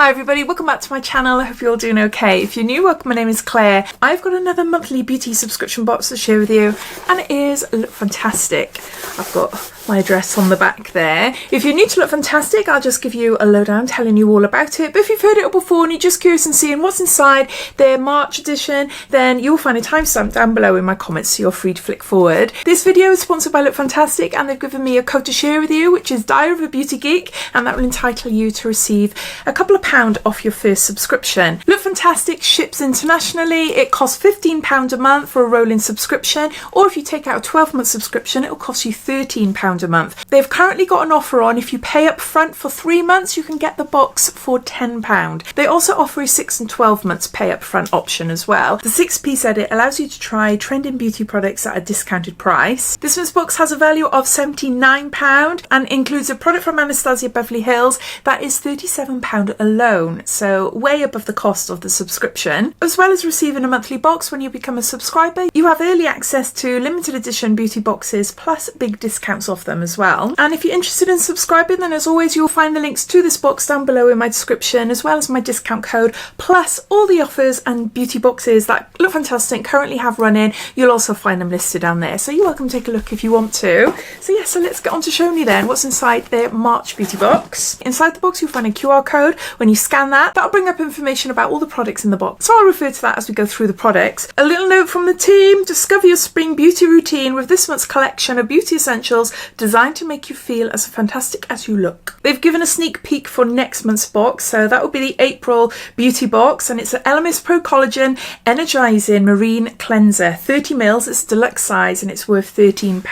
Hi everybody, welcome back to my channel. I hope you're all doing okay. If you're new, welcome. My name is Claire. I've got another monthly beauty subscription box to share with you, and it is Lookfantastic. I've got my address on the back there. If you're new to Lookfantastic, I'll just give you a lowdown telling you all about it. But if you've heard it all before and you're just curious and seeing what's inside their March edition, then you'll find a timestamp down below in my comments, so you're free to flick forward. This video is sponsored by Lookfantastic, and they've given me a code to share with you, which is Diaryofabeautygeek, and that will entitle you to receive a couple of £5 off your first subscription. Lookfantastic ships internationally. It costs £15 a month for a rolling subscription, or if you take out a 12-month subscription, it will cost you £13 a month. They've currently got an offer on. If you pay up front for 3 months, you can get the box for £10. They also offer a 6 and 12 months pay up front option as well. The 6-piece edit allows you to try trending beauty products at a discounted price. This month's box has a value of £79 and includes a product from Anastasia Beverly Hills that is £37 alone, so way above the cost of the subscription. As well as receiving a monthly box when you become a subscriber, you have early access to limited edition beauty boxes plus big discounts off them as well. And if you're interested in subscribing, then as always you'll find the links to this box down below in my description, as well as my discount code, plus all the offers and beauty boxes that Lookfantastic currently have running. You'll also find them listed down there, so you're welcome to take a look if you want to. So yeah, so let's get on to showing you then what's inside their March beauty box. Inside the box you'll find a QR code. When you scan that, that'll bring up information about all the products in the box, so I'll refer to that as we go through the products. A little note from the team: discover your spring beauty routine with this month's collection of beauty essentials designed to make you feel as fantastic as you look. They've given a sneak peek for next month's box, so that will be the April beauty box, and it's an Elemis Pro Collagen Energizing Marine Cleanser, 30ml. It's deluxe size and it's worth £13.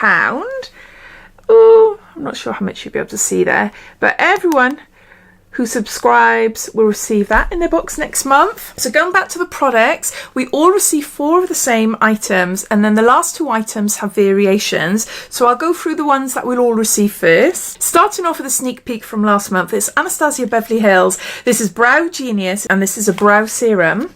Oh, I'm not sure how much you'll be able to see there, but everyone who subscribes will receive that in their box next month. So going back to the products, we all receive 4 of the same items, and then the last 2 items have variations. So I'll go through the ones that we'll all receive first. Starting off with a sneak peek from last month, it's Anastasia Beverly Hills. This is Brow Genius, and this is a brow serum,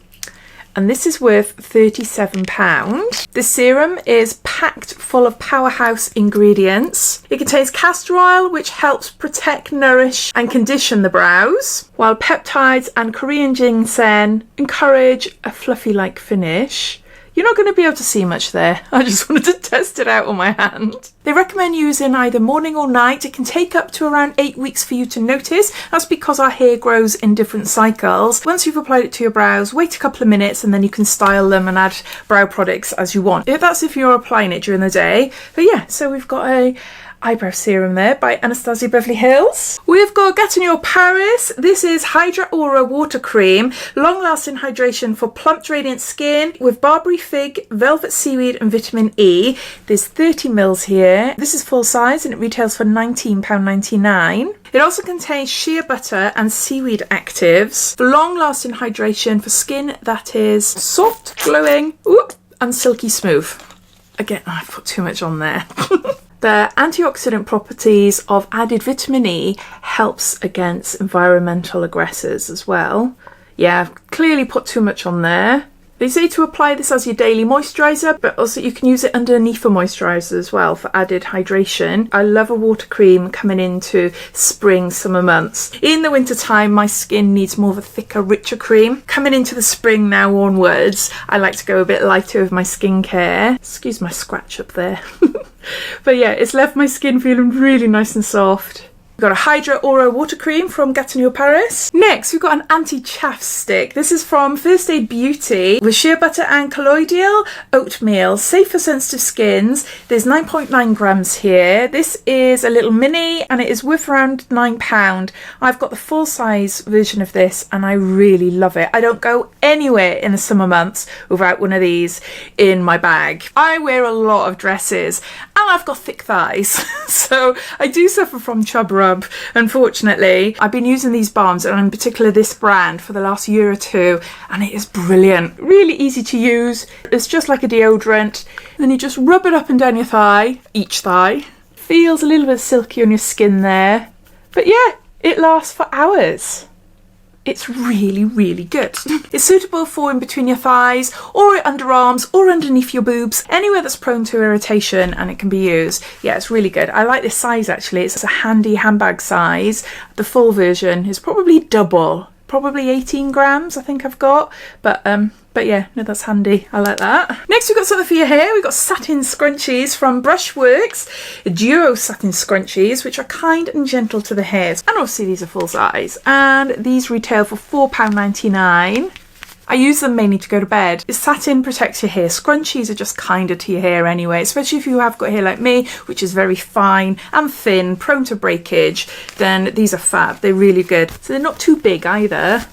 and this is worth £37. This serum is packed full of powerhouse ingredients. It contains castor oil, which helps protect, nourish and condition the brows, while peptides and Korean ginseng encourage a fluffy-like finish. You're not going to be able to see much there. I just wanted to test it out on my hand. They recommend using either morning or night. It can take up to around 8 weeks for you to notice. That's because our hair grows in different cycles. Once you've applied it to your brows, wait a couple of minutes and then you can style them and add brow products as you want. That's if you're applying it during the day. But yeah, so we've got a eyebrow serum there by Anastasia Beverly Hills. We've got Gatinier Paris. This is Hydra Aura Water Cream, long-lasting hydration for plump, radiant skin with barberry fig, velvet seaweed and vitamin E. There's 30ml here. This is full size and it retails for £19.99. It also contains shea butter and seaweed actives for long-lasting hydration for skin that is soft, glowing, and silky smooth. Again, I've put too much on there. The antioxidant properties of added vitamin E helps against environmental aggressors as well. Yeah, I've clearly put too much on there. They say to apply this as your daily moisturiser, but also you can use it underneath a moisturiser as well for added hydration. I love a water cream coming into spring, summer months. In the winter time, my skin needs more of a thicker, richer cream. Coming into the spring now onwards, I like to go a bit lighter with my skincare. Excuse my scratch up there. But yeah, it's left my skin feeling really nice and soft. We've got a Hydra Aura Water Cream from Gatinier Paris. Next, we've got an AntiChaff stick. This is from First Aid Beauty with shea butter and colloidal oatmeal, safe for sensitive skins. There's 9.9 grams here. This is a little mini and it is worth around £9. I've got the full size version of this and I really love it. I don't go anywhere in the summer months without one of these in my bag. I wear a lot of dresses and I've got thick thighs, so I do suffer from chub rub. Unfortunately, I've been using these balms, and in particular this brand, for the last year or 2, and it is brilliant. Really easy to use. It's just like a deodorant. Then you just rub it up and down your thigh, each thigh. Feels a little bit silky on your skin there. But yeah, it lasts for hours. It's really, really good. It's suitable for in between your thighs or your underarms or underneath your boobs, anywhere that's prone to irritation, and it can be used. Yeah, it's really good. I like this size actually. It's a handy handbag size. The full version is probably double probably 18 grams I think I've got, but yeah, no, that's handy. I like that. Next we've got something for your hair. We've got Satin Scrunchies from Brushworks, Duo Satin Scrunchies, which are kind and gentle to the hairs. And obviously these are full size. And these retail for £4.99. I use them mainly to go to bed. Satin protects your hair. Scrunchies are just kinder to your hair anyway, especially if you have got hair like me, which is very fine and thin, prone to breakage, then these are fab. They're really good. So they're not too big either.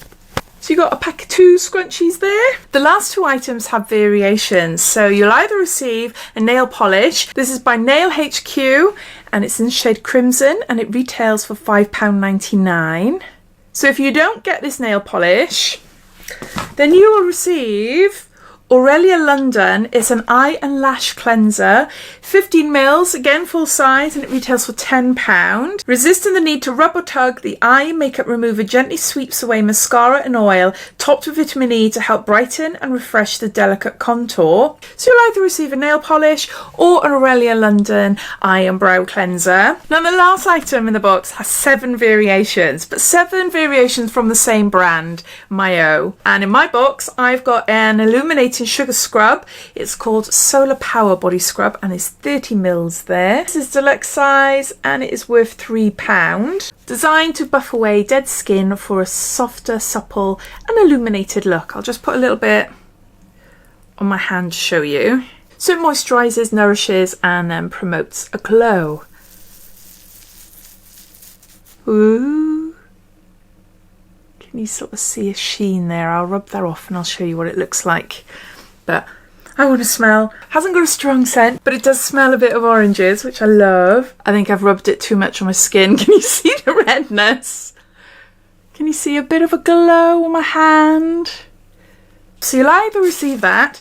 So you got a pack of 2 scrunchies there. The last 2 items have variations. So you'll either receive a nail polish. This is by Nail HQ and it's in shade Crimson and it retails for £5.99. So if you don't get this nail polish, then you will receive Aurelia London. It's an eye and lash cleanser, 15 mils, again full size, and it retails for £10. Resisting the need to rub or tug, the eye makeup remover gently sweeps away mascara and oil, topped with vitamin E to help brighten and refresh the delicate contour. So you'll either receive a nail polish or an Aurelia London eye and brow cleanser. Now the last item in the box has 7 variations, but 7 variations from the same brand, Mayo. And in my box, I've got an illuminating sugar scrub. It's called Solar Power Body Scrub and it's 30 mils there. This is deluxe size and it is worth £3. Designed to buff away dead skin for a softer, supple and illuminated look. I'll just put a little bit on my hand to show you. So it moisturises, nourishes and then promotes a glow. Ooh. Can you sort of see a sheen there? I'll rub that off and I'll show you what it looks like. But I want to smell. Hasn't got a strong scent, but it does smell a bit of oranges, which I love. I think I've rubbed it too much on my skin. Can you see the redness? Can you see a bit of a glow on my hand? So you'll either receive that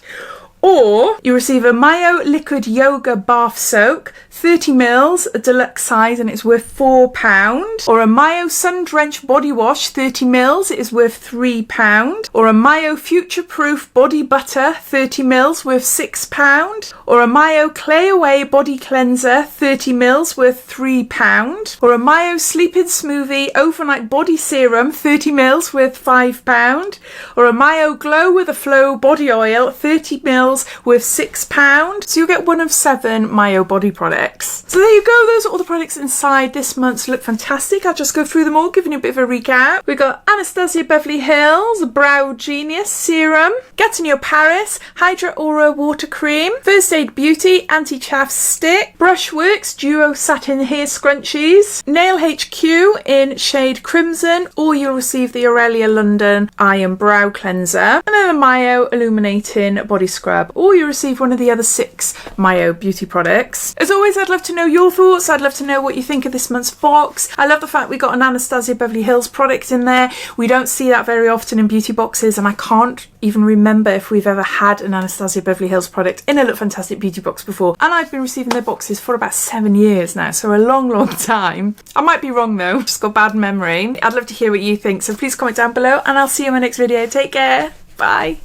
or you receive a Mayo Liquid Yoga Bath Soak, 30 mils, a deluxe size and it's worth £4. Or a Mayo Sun Drenched Body Wash, 30 mils, it is worth £3. Or a Mayo Future Proof Body Butter, 30 mils, worth £6. Or a Mayo Clay Away Body Cleanser, 30 mils, worth £3. Or a Mayo Sleep-In Smoothie Overnight Body Serum, 30 mils, worth £5. Or a Mayo Glow with a Flow Body Oil, 30 mils, worth £6. So you'll get one of 7 Mayo body products. So there you go, those are all the products inside this month's Look Fantastic. I'll just go through them all, giving you a bit of a recap. We've got Anastasia Beverly Hills Brow Genius Serum, Gatineau Paris Hydra Aura Water Cream, First Aid Beauty AntiChaff Stick, Brushworks Duo Satin Hair Scrunchies, Nail HQ in shade Crimson, or you'll receive the Aurelia London Eye and Brow Cleanser, and then a Mayo Illuminating Body Scrub, or you receive one of the other 6 Mayo beauty products. As always, I'd love to know your thoughts. I'd love to know what you think of this month's box. I love the fact we got an Anastasia Beverly Hills product in there. We don't see that very often in beauty boxes, and I can't even remember if we've ever had an Anastasia Beverly Hills product in a Look Fantastic beauty box before. And I've been receiving their boxes for about 7 years now, so a long, long time. I might be wrong though, just got bad memory. I'd love to hear what you think, so please comment down below and I'll see you in my next video. Take care. Bye.